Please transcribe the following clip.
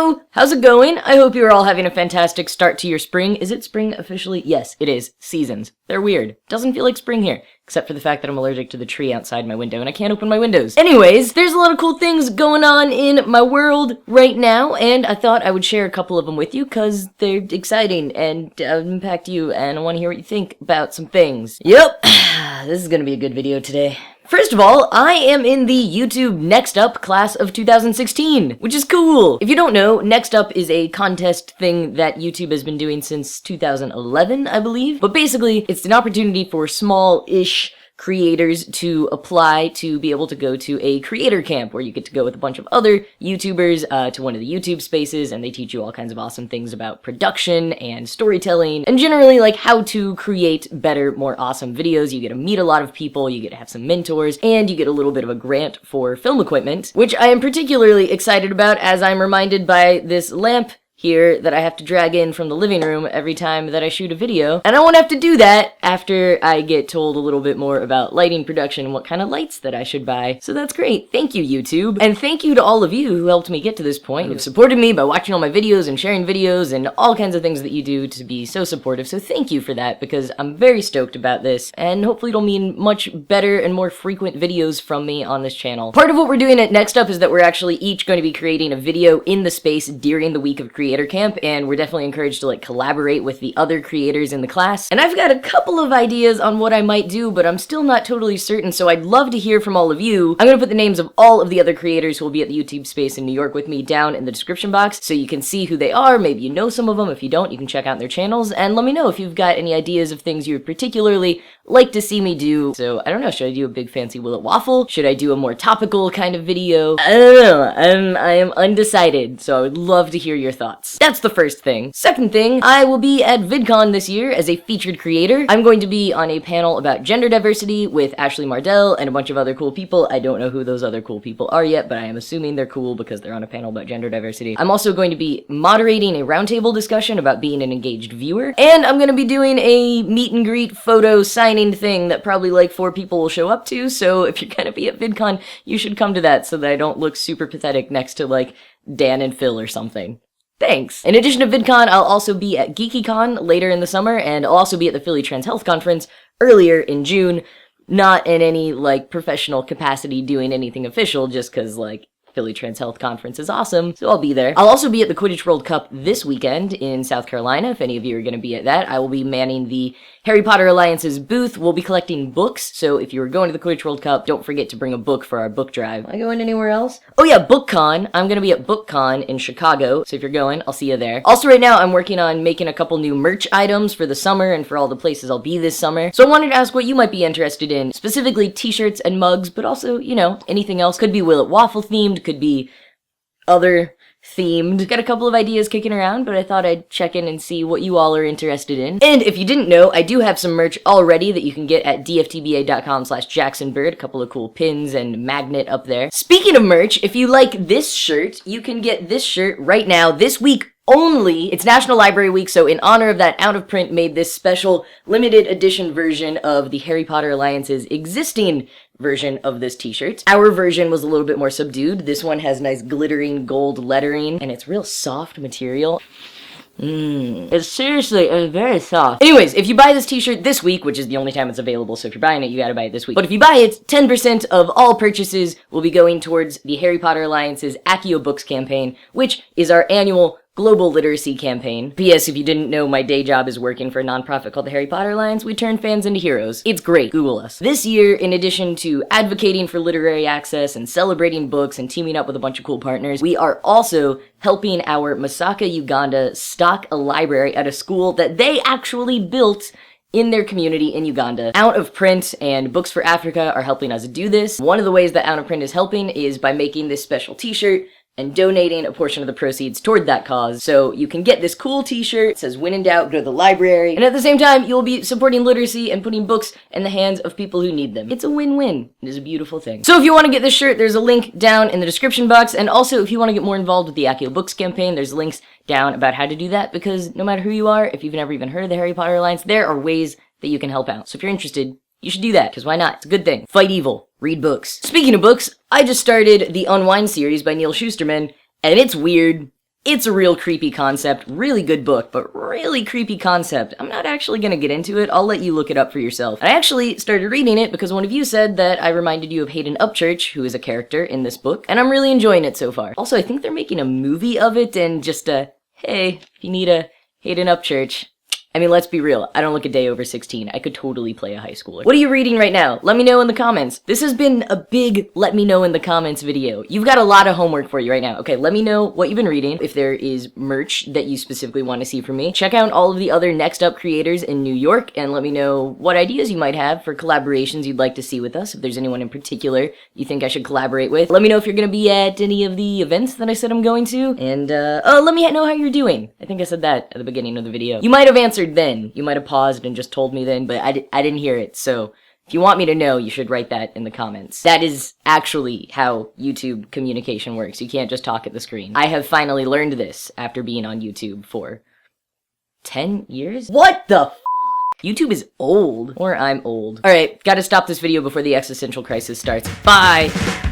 So, how's it going? I hope you're all having a fantastic start to your spring. Is it spring officially? Yes, it is. Seasons. They're weird. Doesn't feel like spring here, except for the fact that I'm allergic to the tree outside my window and I can't open my windows. Anyways, there's a lot of cool things going on in my world right now, and I thought I would share a couple of them with you because they're exciting and impact you, and I want to hear what you think about some things. Yep, this is gonna be a good video today. First of all, I am in the YouTube NextUp class of 2016, which is cool. If you don't know, NextUp is a contest thing that YouTube has been doing since 2011, I believe. But basically, it's an opportunity for small-ish creators to apply to be able to go to a creator camp where you get to go with a bunch of other YouTubers to one of the YouTube spaces, and they teach you all kinds of awesome things about production and storytelling and generally like how to create better, more awesome videos. You get to meet a lot of people, you get to have some mentors, and you get a little bit of a grant for film equipment, which I am particularly excited about as I'm reminded by this lamp here that I have to drag in from the living room every time that I shoot a video. And I won't have to do that after I get told a little bit more about lighting production and what kind of lights that I should buy. So that's great. Thank you, YouTube. And thank you to all of you who helped me get to this point, who've supported me by watching all my videos and sharing videos and all kinds of things that you do to be so supportive. So thank you for that, because I'm very stoked about this, and hopefully it'll mean much better and more frequent videos from me on this channel. Part of what we're doing at NextUp is that we're actually each going to be creating a video in the space during the week of Creator Camp, and we're definitely encouraged to like collaborate with the other creators in the class. And I've got a couple of ideas on what I might do, but I'm still not totally certain, so I'd love to hear from all of you. I'm gonna put the names of all of the other creators who will be at the YouTube space in New York with me down in the description box, so you can see who they are. Maybe you know some of them. If you don't, you can check out their channels, and let me know if you've got any ideas of things you would particularly like to see me do. So, I don't know, should I do a big fancy Will It Waffle? Should I do a more topical kind of video? I don't know, I am undecided, so I would love to hear your thoughts. That's the first thing. Second thing, I will be at VidCon this year as a featured creator. I'm going to be on a panel about gender diversity with Ashley Mardell and a bunch of other cool people. I don't know who those other cool people are yet, but I am assuming they're cool because they're on a panel about gender diversity. I'm also going to be moderating a roundtable discussion about being an engaged viewer, and I'm going to be doing a meet and greet photo signing thing that probably like 4 people will show up to, so if you're gonna be at VidCon, you should come to that so that I don't look super pathetic next to like Dan and Phil or something. Thanks! In addition to VidCon, I'll also be at GeekyCon later in the summer, and I'll also be at the Philly Trans Health Conference earlier in June, not in any like professional capacity doing anything official, just cause like Philly Trans Health Conference is awesome, so I'll be there. I'll also be at the Quidditch World Cup this weekend in South Carolina, if any of you are going to be at that. I will be manning the Harry Potter Alliance's booth. We'll be collecting books, so if you were going to the Quidditch World Cup, don't forget to bring a book for our book drive. Am I going anywhere else? Oh yeah, BookCon. I'm going to be at BookCon in Chicago, so if you're going, I'll see you there. Also right now, I'm working on making a couple new merch items for the summer and for all the places I'll be this summer, so I wanted to ask what you might be interested in, specifically t-shirts and mugs, but also, you know, anything else. Could be Will It Waffle themed, could be other themed. Got a couple of ideas kicking around, but I thought I'd check in and see what you all are interested in. And if you didn't know, I do have some merch already that you can get at dftba.com/jacksonbird. A couple of cool pins and magnet up there. Speaking of merch, if you like this shirt, you can get this shirt right now, this week only. It's National Library Week, so in honor of that, Out of Print made this special limited edition version of the Harry Potter Alliance's existing version of this t-shirt. Our version was a little bit more subdued. This one has nice glittering gold lettering, and it's real soft material. It's seriously very soft. Anyways, if you buy this t-shirt this week, which is the only time it's available, so if you're buying it, you gotta buy it this week. But if you buy it, 10% of all purchases will be going towards the Harry Potter Alliance's Accio Books campaign, which is our annual global literacy campaign. P.S. If you didn't know, my day job is working for a nonprofit called the Harry Potter Alliance. We turn fans into heroes. It's great. Google us. This year, in addition to advocating for literary access and celebrating books and teaming up with a bunch of cool partners, we are also helping our Masaka, Uganda stock a library at a school that they actually built in their community in Uganda. Out of Print and Books for Africa are helping us do this. One of the ways that Out of Print is helping is by making this special t-shirt and donating a portion of the proceeds toward that cause. So you can get this cool t-shirt. It says, when in doubt, go to the library. And at the same time, you'll be supporting literacy and putting books in the hands of people who need them. It's a win-win. It is a beautiful thing. So if you want to get this shirt, there's a link down in the description box. And also, if you want to get more involved with the Accio Books campaign, there's links down about how to do that, because no matter who you are, if you've never even heard of the Harry Potter Alliance, there are ways that you can help out. So if you're interested, you should do that, because why not? It's a good thing. Fight evil. Read books. Speaking of books, I just started the Unwind series by Neil Shusterman, and it's weird. It's a real creepy concept, really good book, but really creepy concept. I'm not actually gonna get into it, I'll let you look it up for yourself. I actually started reading it because one of you said that I reminded you of Hayden Upchurch, who is a character in this book, and I'm really enjoying it so far. Also, I think they're making a movie of it, and just hey, if you need a Hayden Upchurch. I mean, let's be real, I don't look a day over 16. I could totally play a high schooler. What are you reading right now? Let me know in the comments. This has been a big let me know in the comments video. You've got a lot of homework for you right now. Okay, let me know what you've been reading. If there is merch that you specifically want to see from me, check out all of the other NextUp creators in New York and let me know what ideas you might have for collaborations you'd like to see with us. If there's anyone in particular you think I should collaborate with, let me know if you're gonna be at any of the events that I said I'm going to. And, let me know how you're doing. I think I said that at the beginning of the video. You might have answered then. You might have paused and just told me then, but I didn't hear it, so if you want me to know, you should write that in the comments. That is actually how YouTube communication works. You can't just talk at the screen. I have finally learned this after being on YouTube for 10 years? What the f***? YouTube is old. Or I'm old. Alright, gotta stop this video before the existential crisis starts. Bye!